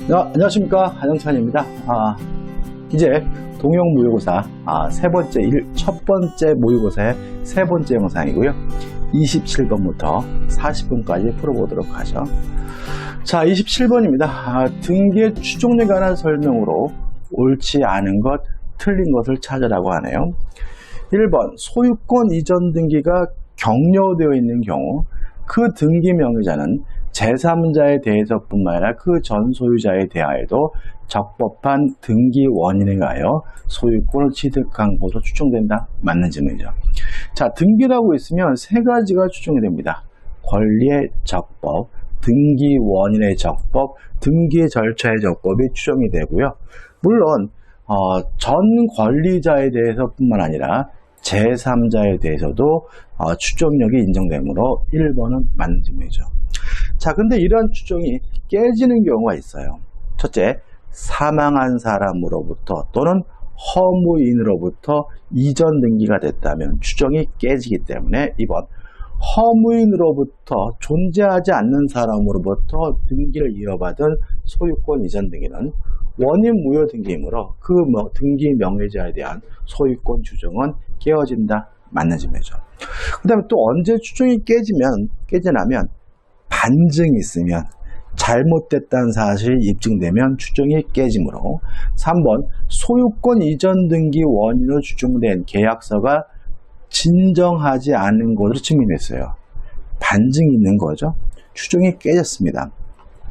안녕하십니까, 한영찬입니다. 이제 동형 모의고사 첫 번째 모의고사의 세 번째 영상이고요. 27번부터 40번까지 풀어보도록 하죠. 자, 27번입니다. 등기의 추종에 관한 설명으로 옳지 않은 것, 틀린 것을 찾으라고 하네요. 1번, 소유권 이전 등기가 격려되어 있는 경우 그 등기 명의자는 제3자에 대해서뿐만 아니라 그 전 소유자에 대하여도 적법한 등기 원인에 의하여 소유권을 취득한 것으로 추정된다. 맞는 질문이죠. 자, 등기라고 있으면 세 가지가 추정이 됩니다. 권리의 적법, 등기 원인의 적법, 등기 절차의 적법이 추정이 되고요. 물론 전 권리자에 대해서뿐만 아니라 제3자에 대해서도 추정력이 인정되므로 1번은 맞는 질문이죠. 자, 근데 이러한 추정이 깨지는 경우가 있어요. 첫째, 사망한 사람으로부터 또는 허무인으로부터 이전 등기가 됐다면 추정이 깨지기 때문에 2번, 허무인으로부터 존재하지 않는 사람으로부터 등기를 이어받은 소유권 이전 등기는 원인 무효 등기이므로 그 등기 명의자에 대한 소유권 추정은 깨어진다. 맞는 질문이죠. 그 다음에 또 언제 추정이 깨지냐면 반증이 있으면, 잘못됐다는 사실이 입증되면 추정이 깨지므로 3번, 소유권 이전 등기 원인으로 추정된 계약서가 진정하지 않은 것으로 증명됐어요. 반증이 있는 거죠. 추정이 깨졌습니다.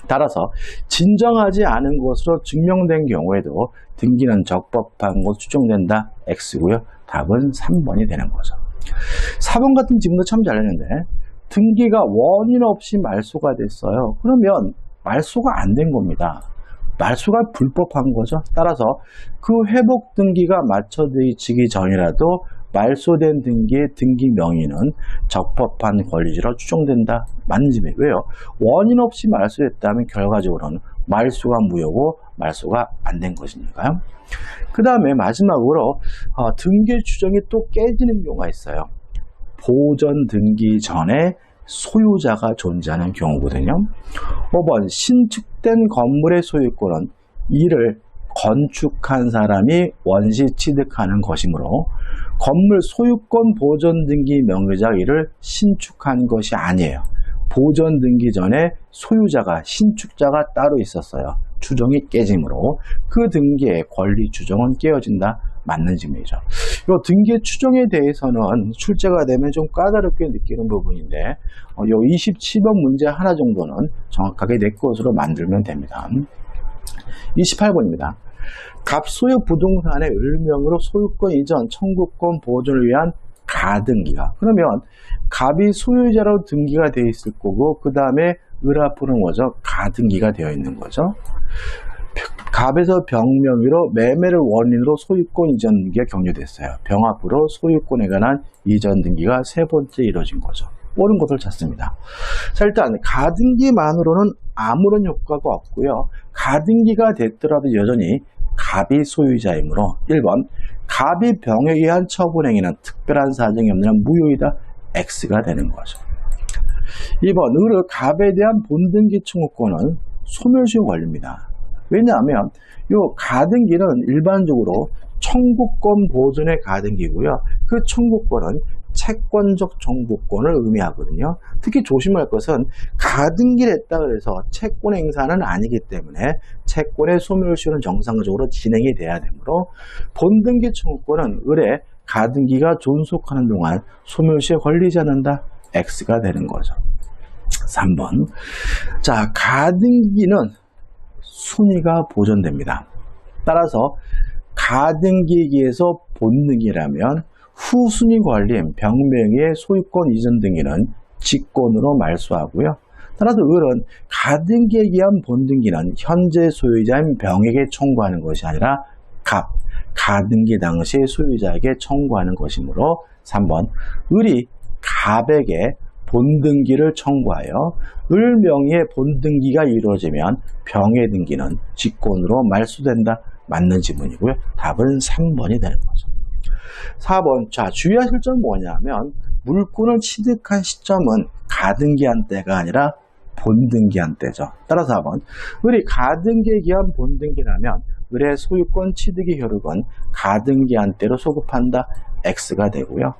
따라서 진정하지 않은 것으로 증명된 경우에도 등기는 적법한 것으로 추정된다. X고요. 답은 3번이 되는 거죠. 4번 같은 질문도 참 잘했는데, 등기가 원인 없이 말소가 됐어요. 그러면 말소가 안 된 겁니다. 말소가 불법한 거죠. 따라서 그 회복 등기가 마쳐지기 전이라도 말소된 등기의 등기 명의는 적법한 권리지로 추정된다. 맞는 질문이에요. 왜요? 원인 없이 말소됐다면 결과적으로는 말소가 무효고 말소가 안 된 것이니까요. 그 다음에 마지막으로 등기 추정이 또 깨지는 경우가 있어요. 보전 등기 전에 소유자가 존재하는 경우거든요. 5번, 신축된 건물의 소유권은 이를 건축한 사람이 원시 취득하는 것이므로 건물 소유권 보전 등기 명의자가 이를 신축한 것이 아니에요. 보전 등기 전에 소유자가, 신축자가 따로 있었어요. 추정이 깨지므로 그 등기의 권리 추정은 깨어진다. 맞는 질문이죠. 이 등기의 추정에 대해서는 출제가 되면 좀 까다롭게 느끼는 부분인데, 이 27번 문제 하나 정도는 정확하게 내 것으로 만들면 됩니다. 28번입니다. 갑소유 부동산의 을명으로 소유권 이전, 청구권 보존을 위한 가등기가, 그러면 갑이 소유자로 등기가 되어 있을 거고 그 다음에 을 앞으로는 뭐죠? 가등기가 되어 있는 거죠. 갑에서 병명의로 매매를 원인으로 소유권 이전 등기가 격려됐어요. 병 앞으로 소유권에 관한 이전 등기가 세 번째 이루어진 거죠. 옳은 것을 찾습니다. 자, 일단 가등기만으로는 아무런 효과가 없고요. 가등기가 됐더라도 여전히 갑이 소유자이므로 1번, 갑이 병에 의한 처분행위는 특별한 사정이 없는 한 무효이다. X가 되는 거죠. 2번, 을의 갑에 대한 본등기 청구권은 소멸시효 권리입니다. 왜냐하면 이 가등기는 일반적으로 청구권 보존의 가등기고요. 그 청구권은 채권적 청구권을 의미하거든요. 특히 조심할 것은 가등기를 했다 그래서 채권 행사는 아니기 때문에 채권의 소멸시효는 정상적으로 진행이 돼야 되므로 본등기 청구권은 을의 가등기가 존속하는 동안 소멸시효에 걸리지 않는다. X가 되는 거죠. 3번. 자, 가등기는 순위가 보존됩니다. 따라서 가등기기에서 본등기라면 후순위 관리인 병명의 소유권 이전 등기는 직권으로 말소하고요. 따라서 을은 가등기에 의한 본등기는 현재 소유자인 병에게 청구하는 것이 아니라 가등기 당시 소유자에게 청구하는 것이므로 3번, 을이 갑에게 본등기를 청구하여 을 명의의 본등기가 이루어지면 병의 등기는 직권으로 말소된다. 맞는 지문이고요. 답은 3번이 되는 거죠. 4번, 자, 주의하실 점은 뭐냐면 물권을 취득한 시점은 가등기한 때가 아니라 본등기한 때죠. 따라서 4번 을이 가등기에 기한 본등기라면 을의 소유권 취득의 효력은 가등기한 때로 소급한다. X가 되고요.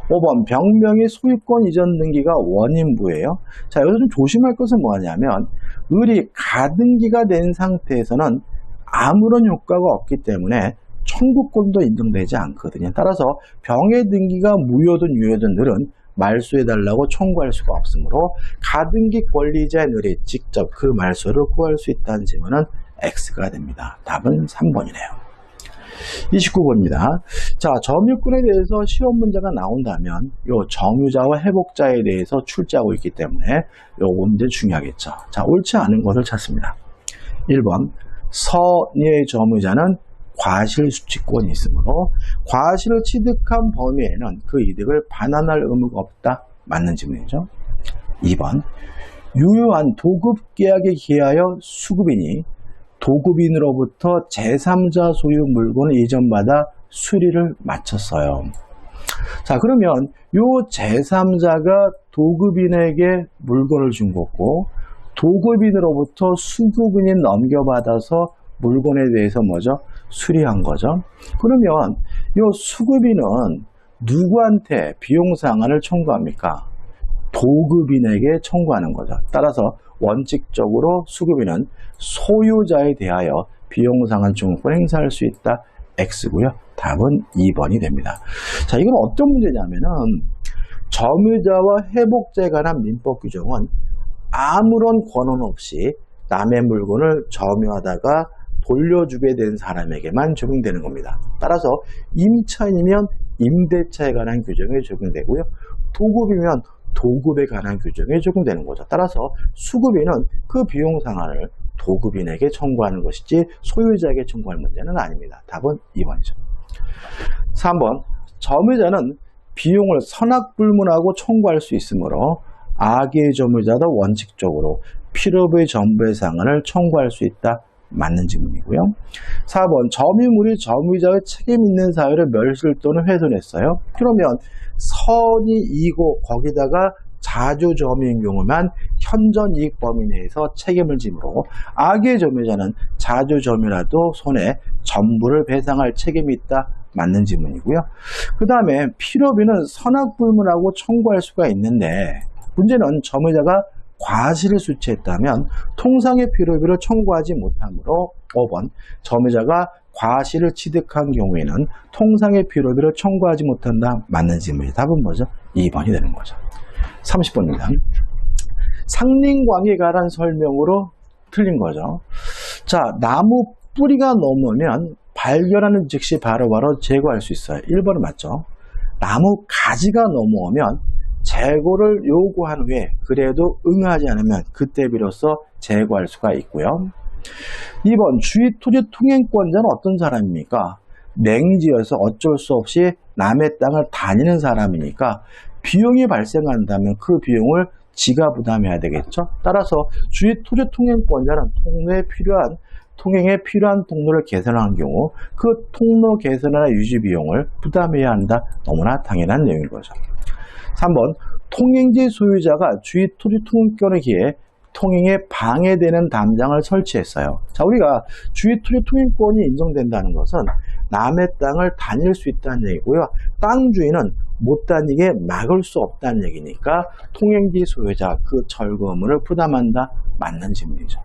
5번 병명의 소유권 이전 등기가 원인부예요. 자, 여기서 좀 조심할 것은 뭐냐면 을이 가등기가 된 상태에서는 아무런 효과가 없기 때문에 청구권도 인정되지 않거든요. 따라서 병의 등기가 무효든 유효든 을은 말소해달라고 청구할 수가 없으므로 가등기 권리자인 을이 직접 그 말소를 구할 수 있다는 질문은 X가 됩니다. 답은 3번이네요. 29번입니다. 자, 점유권에 대해서 시험 문제가 나온다면 요 점유자와 회복자에 대해서 출제하고 있기 때문에 요 문제 중요하겠죠. 자, 옳지 않은 것을 찾습니다. 1번 선의의 점유자는 과실수취권이 있으므로 과실을 취득한 범위에는 그 이득을 반환할 의무가 없다. 맞는 질문이죠. 2번 유효한 도급계약에 기하여 수급인이 도급인으로부터 제3자 소유 물건을 이전받아 수리를 마쳤어요. 자, 그러면 요 제3자가 도급인에게 물건을 준 거고 도급인으로부터 수급인이 넘겨받아서 물건에 대해서 뭐죠? 수리한 거죠. 그러면 요 수급인은 누구한테 비용상환을 청구합니까? 도급인에게 청구하는 거죠. 따라서 원칙적으로 수급인은 소유자에 대하여 비용상환 청구권 행사할 수 있다. X고요. 답은 2번이 됩니다. 자, 이건 어떤 문제냐면은 점유자와 회복자에 관한 민법 규정은 아무런 권한 없이 남의 물건을 점유하다가 돌려주게 된 사람에게만 적용되는 겁니다. 따라서 임차인이면 임대차에 관한 규정에 적용되고요. 도급이면 도급에 관한 규정에 적용되는 거죠. 따라서 수급인은 그 비용 상환을 도급인에게 청구하는 것이지 소유자에게 청구할 문제는 아닙니다. 답은 2번이죠. 3번 점유자는 비용을 선악불문하고 청구할 수 있으므로 악의 점유자도 원칙적으로 필요부의 전부의 상환을 청구할 수 있다. 맞는 질문이고요. 4번 점유물이 점유자의 책임 있는 사유를 멸실 또는 훼손했어요. 그러면 선이 이고 거기다가 자주점유인 경우만 현전이익 범위 내에서 책임을 지므로 악의 점유자는 자주점유라도 손해 전부를 배상할 책임이 있다. 맞는 질문이고요. 그 다음에 필요비는 선악불문하고 청구할 수가 있는데 문제는 점유자가 과실을 수취했다면 통상의 필요비를 청구하지 못하므로 5번 점유자가 과실을 취득한 경우에는 통상의 필요비를 청구하지 못한다. 맞는 질문이 답은 뭐죠? 2번이 되는 거죠. 30번입니다. 상린광에 관한 설명으로 틀린 거죠. 자, 나무 뿌리가 넘으면 발견하는 즉시 바로바로 제거할 수 있어요. 1번은 맞죠. 나무 가지가 넘어오면 재고를 요구한 후에 그래도 응하지 않으면 그때 비로소 제거할 수가 있고요. 2번 주의 토지 통행권자는 어떤 사람입니까? 맹지여서 어쩔 수 없이 남의 땅을 다니는 사람이니까 비용이 발생한다면 그 비용을 지가 부담해야 되겠죠. 따라서 주의 토지 통행권자는 통행에 필요한 통로를 개선하는 경우 그 통로 개선이나 유지 비용을 부담해야 한다. 너무나 당연한 내용인 거죠. 3번 통행지 소유자가 주의 토지 통행권에 기해 통행에 방해되는 담장을 설치했어요. 자, 우리가 주의 토지 통행권이 인정된다는 것은 남의 땅을 다닐 수 있다는 얘기고요. 땅 주인은 못 다니게 막을 수 없다는 얘기니까 통행지 소유자 그 철거 의무를 부담한다. 맞는 질문이죠.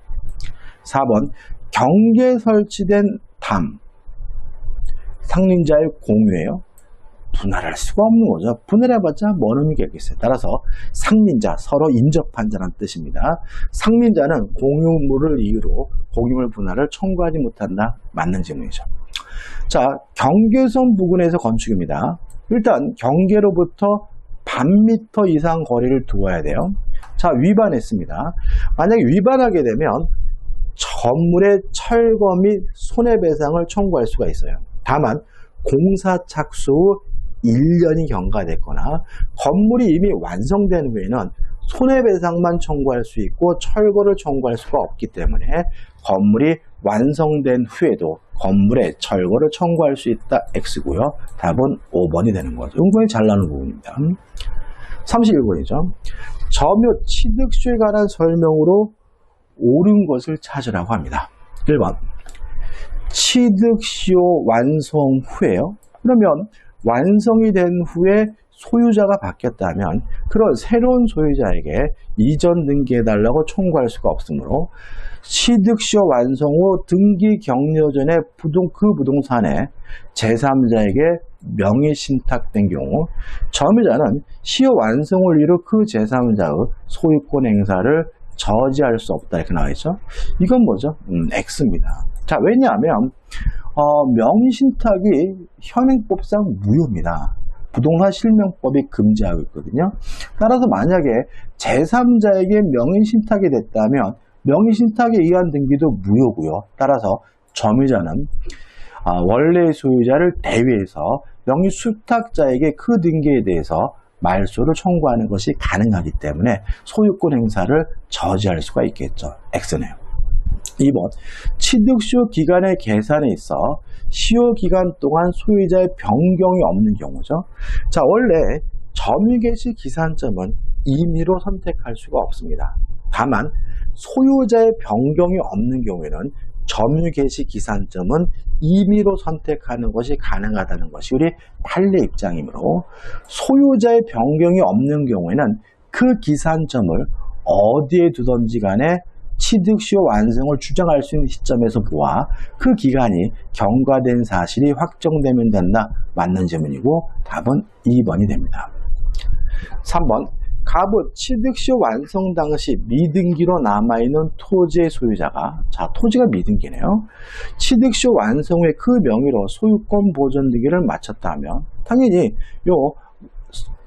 4번 경계에 설치된 담 상린자의 공유예요. 분할할 수가 없는 거죠. 분할해봤자 뭔 의미가 있겠어요. 따라서 상린자, 서로 인접한자라는 뜻입니다. 상린자는 공유물을 이유로 공유물 분할을 청구하지 못한다. 맞는 질문이죠. 자, 경계선 부근에서 건축입니다. 일단 경계로부터 반미터 이상 거리를 두어야 돼요. 자, 위반했습니다. 만약에 위반하게 되면 건물의 철거 및 손해배상을 청구할 수가 있어요. 다만 공사 착수 후 1년이 경과됐거나 건물이 이미 완성된 후에는 손해배상만 청구할 수 있고 철거를 청구할 수가 없기 때문에 건물이 완성된 후에도 건물의 철거를 청구할 수 있다. X고요. 답은 5번이 되는 거죠. 은근히 잘 나오는 부분입니다. 31번이죠. 점유 취득시효에 관한 설명으로 옳은 것을 찾으라고 합니다. 1번 취득시효 완성 후에요. 그러면 완성이 된 후에 소유자가 바뀌었다면 그런 새로운 소유자에게 이전 등기해달라고 청구할 수가 없으므로 취득시효 완성 후 등기 격려 전에 그 부동산에 제3자에게 명의 신탁된 경우 점유자는 시효 완성을 이루 그 제3자의 소유권 행사를 저지할 수 없다 이렇게 나와 있죠. 이건 뭐죠? X입니다. 자, 왜냐하면 명의 신탁이 현행법상 무효입니다. 부동산 실명법이 금지하고 있거든요. 따라서 만약에 제3자에게 명의 신탁이 됐다면 명의 신탁에 의한 등기도 무효고요. 따라서 점유자는 원래의 소유자를 대위해서 명의 수탁자에게 그 등기에 대해서 말소를 청구하는 것이 가능하기 때문에 소유권 행사를 저지할 수가 있겠죠. X네요. 2번 취득시효 기간의 계산에 있어 시효 기간 동안 소유자의 변경이 없는 경우죠. 자, 원래 점유 개시 기산점은 임의로 선택할 수가 없습니다. 다만 소유자의 변경이 없는 경우에는 점유 개시 기산점은 임의로 선택하는 것이 가능하다는 것이 우리 판례 입장이므로 소유자의 변경이 없는 경우에는 그 기산점을 어디에 두든지 간에 취득시효 완성을 주장할 수 있는 시점에서 보아 그 기간이 경과된 사실이 확정되면 된다. 맞는 질문이고 답은 2번이 됩니다. 3번 갑옷 취득시효 완성 당시 미등기로 남아있는 토지의 소유자가 토지가 미등기네요. 취득시효 완성 후에 그 명의로 소유권 보존 등기를 마쳤다면 당연히 요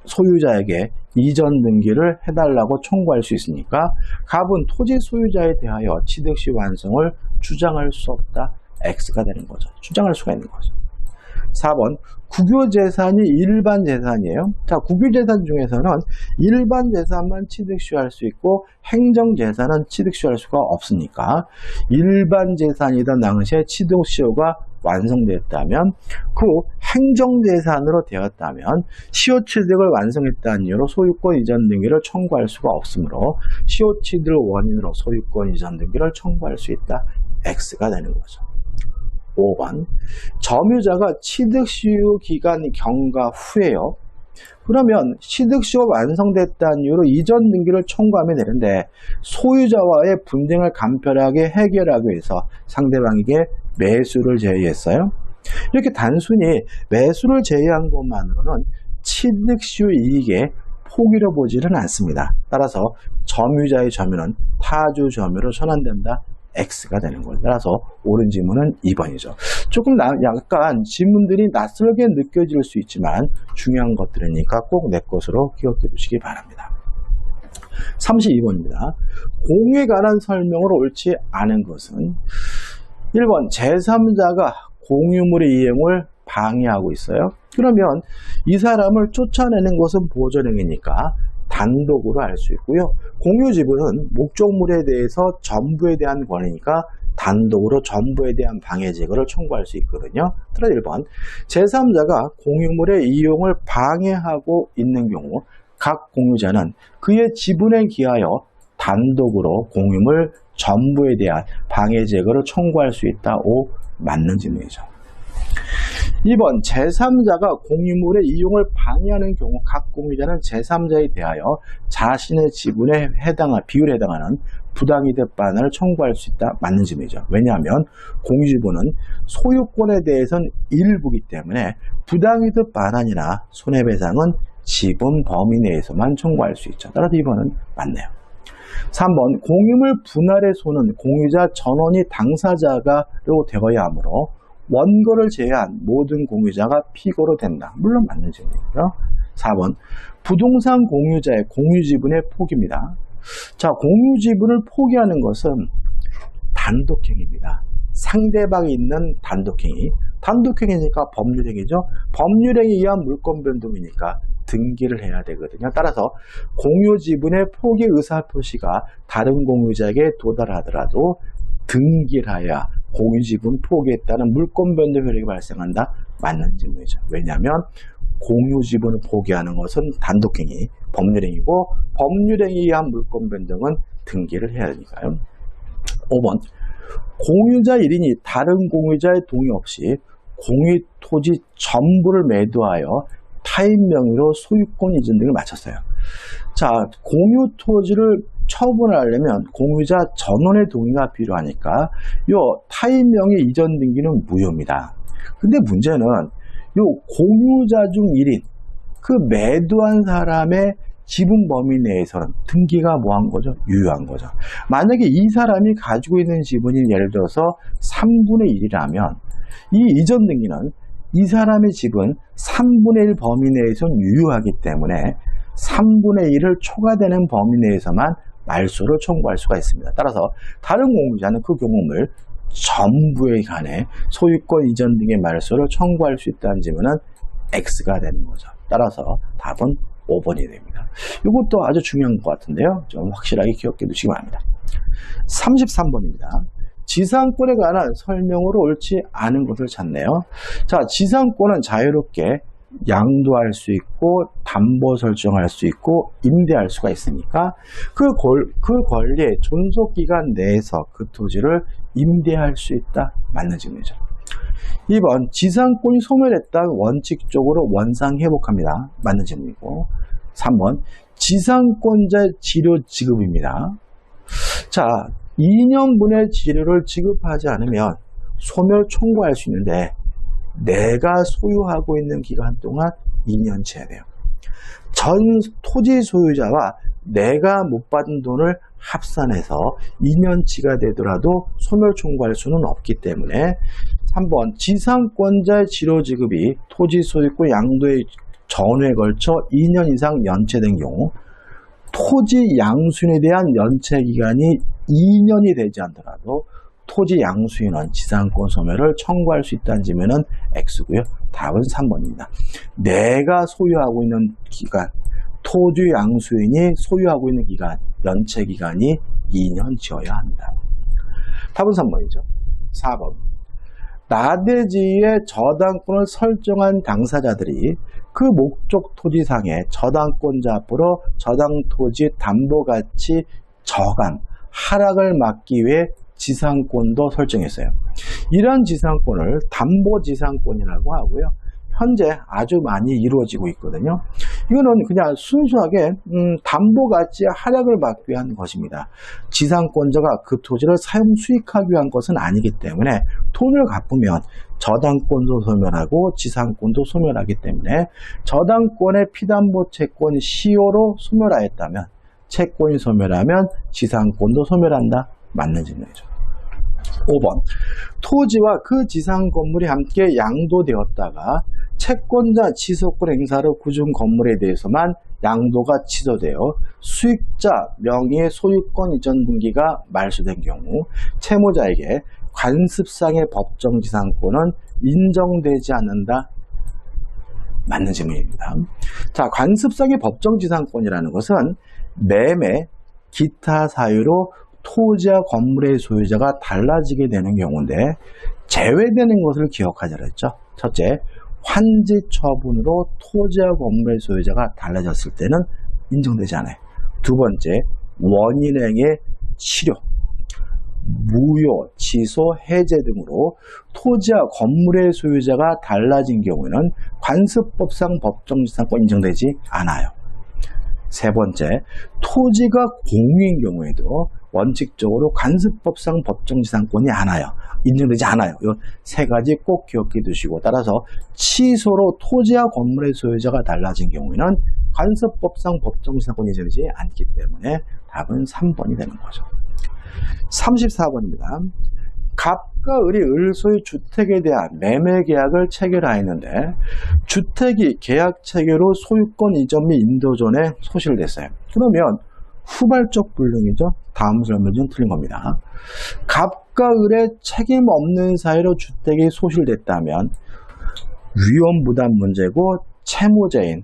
소유자에게 이전 등기를 해달라고 청구할 수 있으니까 갑은 토지 소유자에 대하여 취득시 완성을 주장할 수 없다. X가 되는 거죠. 주장할 수가 있는 거죠. 4번 국유재산이 일반 재산이에요. 자, 국유재산 중에서는 일반 재산만 취득시효할 수 있고 행정재산은 취득시효할 수가 없으니까 일반 재산이던 당시에 취득시효가 완성됐다면 그 행정재산으로 되었다면 시효 취득을 완성했다는 이유로 소유권 이전 등기를 청구할 수가 없으므로 시효 취득을 원인으로 소유권 이전 등기를 청구할 수 있다. X가 되는 거죠. 5번 점유자가 취득시효 기간 경과 후에요. 그러면 취득시효가 완성됐다는 이유로 이전 등기를 청구하면 되는데 소유자와의 분쟁을 간편하게 해결하기 위해서 상대방에게 매수를 제의했어요. 이렇게 단순히 매수를 제의한 것만으로는 취득시효 이익에 포기를 보지는 않습니다. 따라서 점유자의 점유는 타주 점유로 전환된다. X가 되는 거예요. 따라서 옳은 질문은 2번이죠. 조금 약간 질문들이 낯설게 느껴질 수 있지만 중요한 것들이니까 꼭 내 것으로 기억해 두시기 바랍니다. 32번입니다. 공유에 관한 설명으로 옳지 않은 것은 1번 제3자가 공유물의 이행을 방해하고 있어요. 그러면 이 사람을 쫓아내는 것은 보존행위니까 단독으로 할 수 있고요. 공유지분은 목적물에 대해서 전부에 대한 권리니까 단독으로 전부에 대한 방해 제거를 청구할 수 있거든요. 따라 1번 제3자가 공유물의 이용을 방해하고 있는 경우 각 공유자는 그의 지분에 기하여 단독으로 공유물 전부에 대한 방해 제거를 청구할 수 있다. 5. 맞는 질문이죠. 2번 제3자가 공유물의 이용을 방해하는 경우 각 공유자는 제3자에 대하여 자신의 지분에 비율에 해당하는 부당이득 반환을 청구할 수 있다. 맞는 질문이죠. 왜냐하면 공유지분은 소유권에 대해서는 일부이기 때문에 부당이득 반환이나 손해배상은 지분 범위 내에서만 청구할 수 있죠. 따라서 2번은 맞네요. 3번 공유물 분할의 손은 공유자 전원이 당사자가로 되어야 하므로 원고를 제외한 모든 공유자가 피고로 된다. 물론 맞는 질문이고요. 4번 부동산 공유자의 공유지분의 포기입니다. 자, 공유지분을 포기하는 것은 단독행위입니다. 상대방이 있는 단독행위. 단독행위니까 법률행위죠. 법률행위에 의한 물권 변동이니까 등기를 해야 되거든요. 따라서 공유지분의 포기 의사표시가 다른 공유자에게 도달하더라도 등기를 하여야 공유지분 포기했다는 물권 변동 효력이 발생한다. 맞는 질문이죠. 왜냐하면 공유 지분을 포기하는 것은 단독행위, 법률행위고 법률행위에 의한 물권 변동은 등기를 해야 되니까요. 5번 공유자 1인이 다른 공유자의 동의 없이 공유 토지 전부를 매도하여 타인 명의로 소유권 이전 등을 마쳤어요. 자, 공유 토지를 처분하려면 공유자 전원의 동의가 필요하니까 요 타인 명의 이전 등기는 무효입니다. 근데 문제는 요 공유자 중 1인 그 매도한 사람의 지분 범위 내에서는 등기가 뭐한 거죠? 유효한 거죠. 만약에 이 사람이 가지고 있는 지분이 예를 들어서 3분의 1이라면 이 이전 등기는 이 사람의 지분 3분의 1 범위 내에서는 유효하기 때문에 3분의 1을 초과되는 범위 내에서만 말소를 청구할 수가 있습니다. 따라서 다른 공유자는 그 경우를 전부에 관해 소유권 이전 등의 말소를 청구할 수 있다는 질문은 X가 되는 거죠. 따라서 답은 5번이 됩니다. 이것도 아주 중요한 것 같은데요. 좀 확실하게 기억해 두시기 바랍니다. 33번입니다. 지상권에 관한 설명으로 옳지 않은 것을 찾네요. 자, 지상권은 자유롭게 양도할 수 있고 담보 설정할 수 있고 임대할 수가 있으니까 그 권리의 존속기간 내에서 그 토지를 임대할 수 있다. 맞는 질문이죠. 2번 지상권이 소멸했다면 원칙적으로 원상 회복합니다. 맞는 질문이고 3번 지상권자의 치료 지급입니다. 자, 2년분의 치료를 지급하지 않으면 소멸 청구할 수 있는데 내가 소유하고 있는 기간 동안 2년치해야 돼요. 전 토지 소유자와 내가 못 받은 돈을 합산해서 2년치가 되더라도 소멸 청구할 수는 없기 때문에 3번 지상권자의 치료 지급이 토지 소유권 양도의 전후에 걸쳐 2년 이상 연체된 경우 토지 양수인에 대한 연체 기간이 2년이 되지 않더라도 토지 양수인은 지상권 소멸을 청구할 수 있다는 질문은 X고요. 답은 3번입니다. 내가 소유하고 있는 기간, 토지 양수인이 소유하고 있는 기간, 연체 기간이 2년치여야 합니다. 답은 3번이죠. 4번. 나대지의 저당권을 설정한 당사자들이 그 목적 토지상의 저당권자 앞으로 저당토지 담보가치 저감, 하락을 막기 위해 지상권도 설정했어요. 이러한 지상권을 담보지상권이라고 하고요. 현재 아주 많이 이루어지고 있거든요. 이거는 그냥 순수하게 담보가치의 하락을 막기 위한 것입니다. 지상권자가 그 토지를 사용 수익하기 위한 것은 아니기 때문에 돈을 갚으면 저당권도 소멸하고 지상권도 소멸하기 때문에 저당권의 피담보 채권 시효로 소멸하였다면 채권이 소멸하면 지상권도 소멸한다. 맞는 질문이죠. 5번. 토지와 그 지상 건물이 함께 양도되었다가 채권자 취소권 행사로 구중 건물에 대해서만 양도가 취소되어 수익자 명의의 소유권 이전 등기가 말소된 경우 채무자에게 관습상의 법정 지상권은 인정되지 않는다. 맞는 질문입니다. 자, 관습상의 법정 지상권이라는 것은 매매, 기타 사유로 토지와 건물의 소유자가 달라지게 되는 경우인데 제외되는 것을 기억하자 그랬죠. 첫째, 환지 처분으로 토지와 건물의 소유자가 달라졌을 때는 인정되지 않아요. 두 번째, 원인행의 치료, 무효, 취소, 해제 등으로 토지와 건물의 소유자가 달라진 경우에는 관습법상 법정지상권 인정되지 않아요. 세 번째, 토지가 공유인 경우에도 원칙적으로 관습법상 법정지상권이 인정되지 않아요. 이 세 가지 꼭 기억해 두시고 따라서 취소로 토지와 건물의 소유자가 달라진 경우에는 관습법상 법정지상권이 인정되지 않기 때문에 답은 3번이 되는 거죠. 34번입니다. 갑과 을이 을소유 주택에 대한 매매 계약을 체결하였는데 주택이 계약 체결 후 소유권 이전 및 인도 전에 소실됐어요. 그러면 후발적 불능이죠. 다음 설명은 틀린 겁니다. 갑과 을의 책임 없는 사유로 주택이 소실됐다면 위험 부담 문제고 채무자인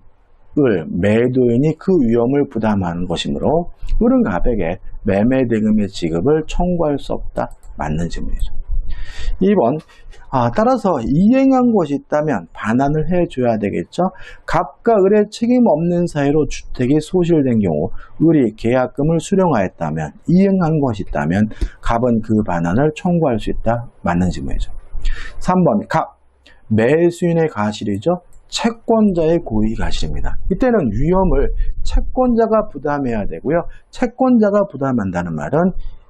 을, 매도인이 그 위험을 부담하는 것이므로 을은 갑에게 매매 대금의 지급을 청구할 수 없다. 맞는 질문이죠. 2번, 따라서 이행한 것이 있다면 반환을 해줘야 되겠죠. 갑과 을의 책임 없는 사이로 주택이 소실된 경우 을이 계약금을 수령하였다면, 이행한 것이 있다면 갑은 그 반환을 청구할 수 있다. 맞는 질문이죠. 3번, 갑, 매수인의 과실이죠. 채권자의 고의 과실입니다. 이때는 위험을 채권자가 부담해야 되고요. 채권자가 부담한다는 말은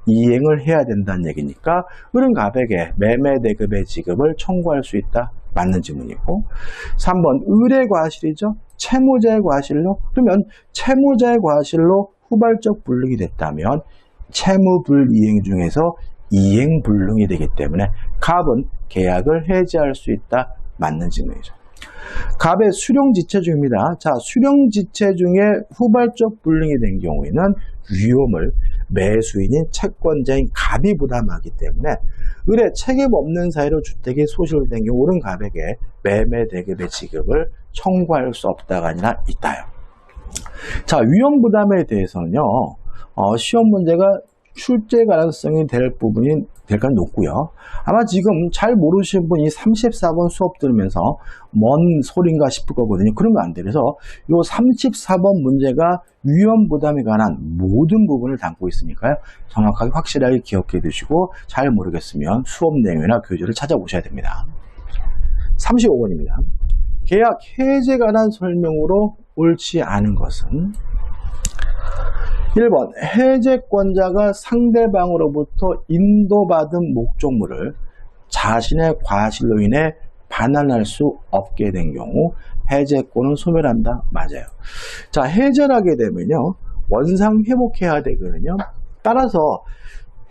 이행을 해야 된다는 얘기니까 을은 갑에게 매매대금의 지급을 청구할 수 있다. 맞는 질문이고, 3번 을의 과실이죠. 채무자의 과실로, 그러면 채무자의 과실로 후발적 불능이 됐다면 채무불이행 중에서 이행불능이 되기 때문에 갑은 계약을 해지할 수 있다. 맞는 질문이죠. 갑의 수령지체 중입니다. 자, 수령지체 중에 후발적 불능이 된 경우에는 위험을 매수인인 채권자인 갑이 부담하기 때문에 을의 책임 없는 사이로 주택이 소실된 경우 을은 갑에게 매매대금의 지급을 청구할 수 없다가 아니라 있다요. 자, 위험 부담에 대해서는요, 시험 문제가 출제 가능성이 될 부분이 될까는 높고요. 아마 지금 잘 모르시는 분이 34번 수업 들으면서 뭔 소린가 싶을 거거든요. 그러면 안 돼. 그래서 이 34번 문제가 위험 부담에 관한 모든 부분을 담고 있으니까요. 정확하게 확실하게 기억해 두시고 잘 모르겠으면 수업 내용이나 교재를 찾아보셔야 됩니다. 35번입니다. 계약 해지에 관한 설명으로 옳지 않은 것은 1번, 해제권자가 상대방으로부터 인도받은 목적물을 자신의 과실로 인해 반환할 수 없게 된 경우 해제권은 소멸한다. 맞아요. 자, 해제를 하게 되면요, 원상 회복해야 되거든요. 따라서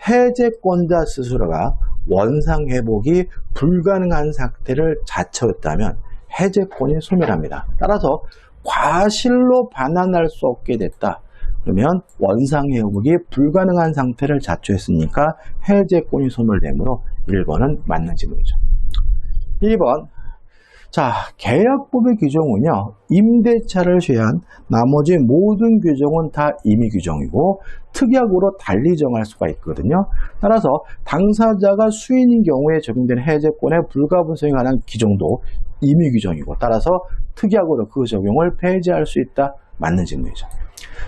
해제권자 스스로가 원상 회복이 불가능한 상태를 자처했다면 해제권이 소멸합니다. 따라서 과실로 반환할 수 없게 됐다. 그러면 원상회복이 불가능한 상태를 자초했으니까 해제권이 소멸되므로 1번은 맞는 질문이죠. 2번, 자, 계약법의 규정은요, 임대차를 제한 나머지 모든 규정은 다 임의 규정이고 특약으로 달리 정할 수가 있거든요. 따라서 당사자가 수인인 경우에 적용되는 해제권의 불가분성에 관한 규정도 임의 규정이고 따라서 특약으로 그 적용을 폐지할 수 있다. 맞는 질문이죠.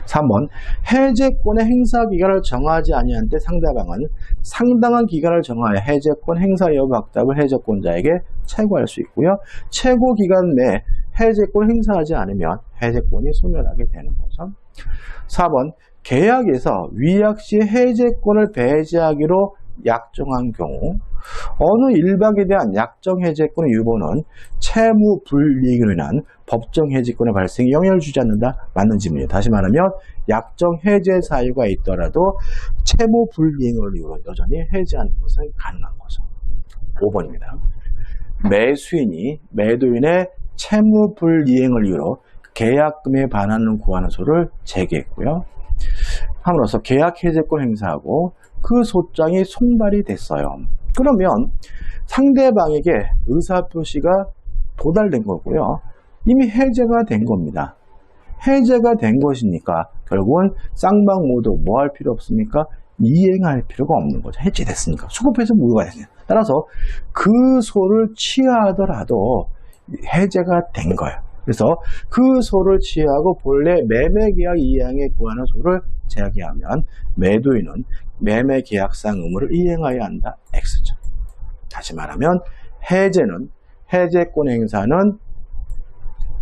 3번, 해제권의 행사 기간을 정하지 아니한 때 상대방은 상당한 기간을 정하여 해제권 행사 여부 확답을 해제권자에게 채고할 수 있고요. 채고 기간 내에 해제권을 행사하지 않으면 해제권이 소멸하게 되는 거죠. 4번, 계약에서 위약 시 해제권을 배제하기로 약정한 경우 어느 일박에 대한 약정 해제권의 유보는 채무 불이익으로 인한 법정 해지권의 발생에 영향을 주지 않는다. 맞는 질문이에요. 다시 말하면 약정 해제 사유가 있더라도 채무 불이익을 이유로 여전히 해제하는 것은 가능한 거죠. 5번입니다. 매수인이 매도인의 채무 불이행을 이유로 계약금에 반환을 구하는 소를 제기했고요. 함으로써 계약 해제권 행사하고 그 소장이 송달이 됐어요. 그러면 상대방에게 의사표시가 도달된 거고요. 이미 해제가 된 겁니다. 해제가 된 것이니까 결국은 쌍방 모두 뭐 할 필요 없습니까? 이행할 필요가 없는 거죠. 해제됐으니까. 수급해서 무효가 됐으니까. 따라서 그 소를 취하하더라도 해제가 된 거예요. 그래서 그 소를 취하고 본래 매매계약 이행에 구하는 소를 제기하면 매도인은 매매계약상 의무를 이행해야 한다. X죠. 다시 말하면 해제는 해제권 행사는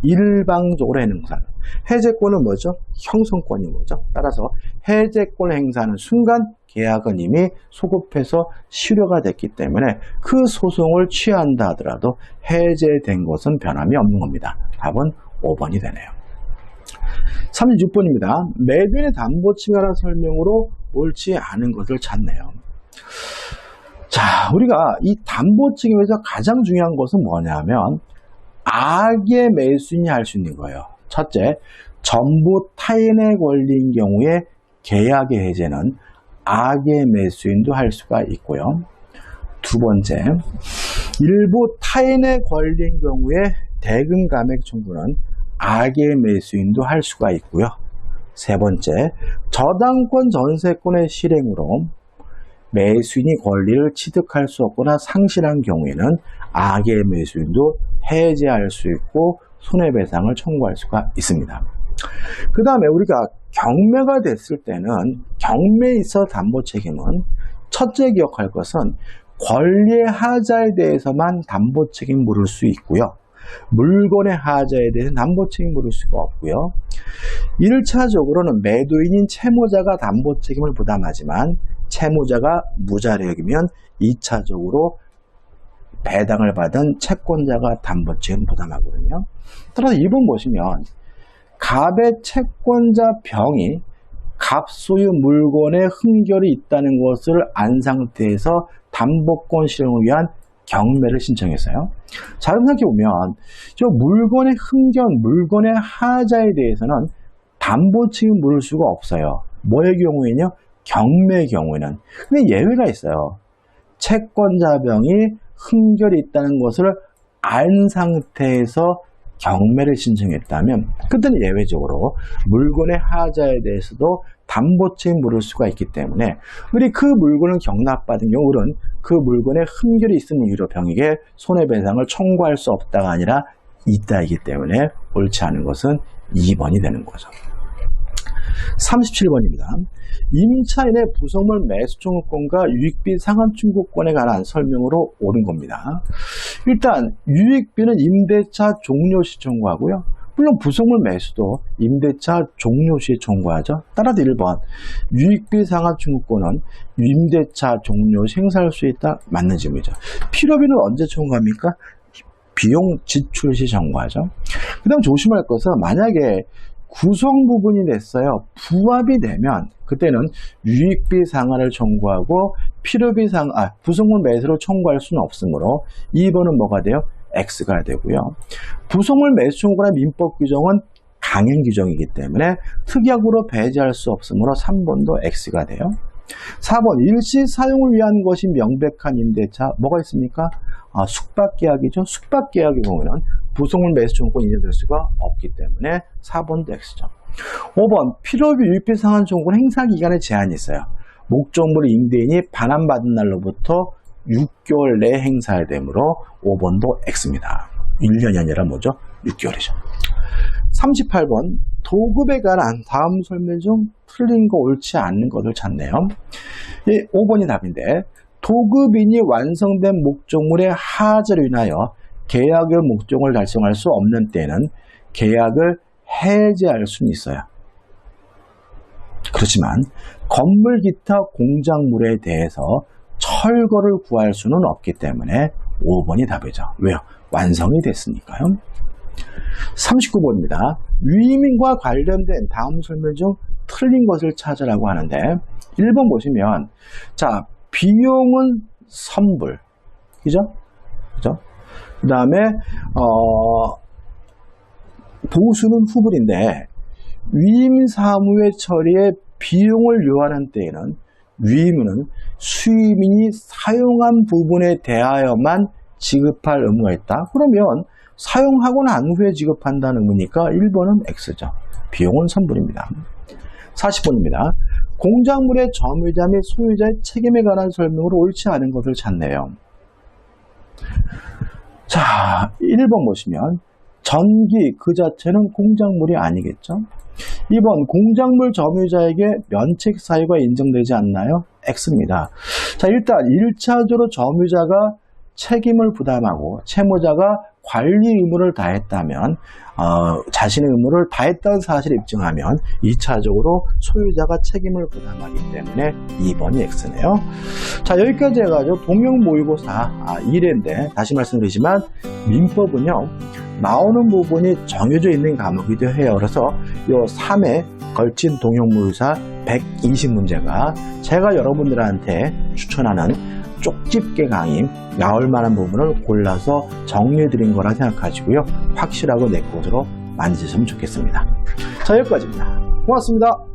일방적으로 하는 행사는 해제권은 뭐죠? 형성권인 거죠. 따라서 해제권 행사하는 순간 계약은 이미 소급해서 실효가 됐기 때문에 그 소송을 취한다 하더라도 해제된 것은 변함이 없는 겁니다. 답은 5번이 되네요. 36번입니다. 매도인의 담보치에 관한 설명으로 옳지 않은 것을 찾네요. 자, 우리가 이 담보책임에서 가장 중요한 것은 뭐냐면 악의 매수인이 할 수 있는 거예요. 첫째, 전부 타인의 권리인 경우에 계약의 해제는 악의 매수인도 할 수가 있고요. 두 번째, 일부 타인의 권리인 경우에 대금 감액 청구는 악의 매수인도 할 수가 있고요. 세 번째, 저당권 전세권의 실행으로 매수인이 권리를 취득할 수 없거나 상실한 경우에는 악의 매수인도 해제할 수 있고 손해배상을 청구할 수가 있습니다. 그 다음에 우리가 경매가 됐을 때는 경매에 있어 담보 책임은 첫째 기억할 것은 권리의 하자에 대해서만 담보 책임 물을 수 있고요. 물건의 하자에 대해서는 담보 책임 물을 수가 없고요. 1차적으로는 매도인인 채무자가 담보 책임을 부담하지만 채무자가 무자력이면 2차적으로 배당을 받은 채권자가 담보 책임 부담하거든요. 따라서 2번 보시면 갑의 채권자 병이 갑 소유 물건에 흠결이 있다는 것을 안 상태에서 담보권 실행을 위한 경매를 신청했어요. 자, 그럼 생각해보면 저 물건의 흠결, 물건의 하자에 대해서는 담보 책임 물을 수가 없어요. 뭐의 경우에는요? 경매의 경우에는. 근데 예외가 있어요. 채권자 병이 흠결이 있다는 것을 안 상태에서 경매를 신청했다면 그때는 예외적으로 물건의 하자에 대해서도 담보 책임 물을 수가 있기 때문에 우리 그 물건을 경납받은 경우는 그 물건에 흠결이 있은 이유로 병에게 손해배상을 청구할 수 없다가 아니라 있다이기 때문에 옳지 않은 것은 2번이 되는 거죠. 37번입니다. 임차인의 부속물 매수 청구권과 유익비 상환 청구권에 관한 설명으로 옳은 겁니다. 일단 유익비는 임대차 종료 시 청구하고요. 물론 부속물 매수도 임대차 종료 시에 청구하죠. 따라서 1번 유익비 상환 청구권은 임대차 종료 시 행사할 수 있다. 맞는 질문이죠. 필요비는 언제 청구합니까? 비용 지출 시 청구하죠. 그 다음 조심할 것은 만약에 구성 부분이 됐어요. 부합이 되면 그때는 유익비 상환을 청구하고 부속물 매수를 청구할 수는 없으므로 2번은 뭐가 돼요? X가 되고요. 부속물 매수 청구권의 민법 규정은 강행 규정이기 때문에 특약으로 배제할 수 없으므로 3번도 X가 돼요. 4번 일시 사용을 위한 것이 명백한 임대차 뭐가 있습니까? 숙박계약이죠. 숙박계약의 경우는 부속물 매수 청구권 인정될 수가 없기 때문에 4번도 X죠. 5번 필요비 유익비 상환 청구권 행사 기간에 제한이 있어요. 목적물 임대인이 반환받은 날로부터 6개월 내에 행사해야 되므로 5번도 X입니다. 1년이 아니라 뭐죠? 6개월이죠. 38번 도급에 관한 다음 설명 중 틀린 거 옳지 않는 것을 찾네요. 5번이 답인데 도급인이 완성된 목적물의 하자로 인하여 계약의 목적을 달성할 수 없는 때는 계약을 해지할 수는 있어요. 그렇지만 건물 기타 공작물에 대해서 철거를 구할 수는 없기 때문에 5번이 답이죠. 왜요? 완성이 됐으니까요. 39번입니다. 위임과 관련된 다음 설명 중 틀린 것을 찾으라고 하는데 1번 보시면 자 비용은 선불 그죠? 그 다음에 보수는 후불인데 위임 사무의 처리에 비용을 요하는 때에는 위임은 수임인이 사용한 부분에 대하여만 지급할 의무가 있다. 그러면 사용하고 난 후에 지급한다는 의미니까 1번은 X죠. 비용은 선불입니다. 40번입니다. 공작물의 점유자 및 소유자의 책임에 관한 설명으로 옳지 않은 것을 찾네요. 자, 1번 보시면 전기 그 자체는 공작물이 아니겠죠. 2번 공작물 점유자에게 면책 사유가 인정되지 않나요? X입니다. 자, 일단 1차적으로 점유자가 책임을 부담하고 채무자가 관리 의무를 다했다면 자신의 의무를 다했다는 사실을 입증하면 2차적으로 소유자가 책임을 부담하기 때문에 2번이 X네요. 자, 여기까지 해가지고 동형 모의고사 1회인데 다시 말씀드리지만 민법은요 나오는 부분이 정해져 있는 과목이기도 해요. 그래서 이 3회 걸친 동형 모의고사 120문제가 제가 여러분들한테 추천하는 쪽집게 강의 나올 만한 부분을 골라서 정리해 드린 거라 생각하시고요. 확실하고 내 것으로 만드셨으면 좋겠습니다. 자, 여기까지입니다. 고맙습니다.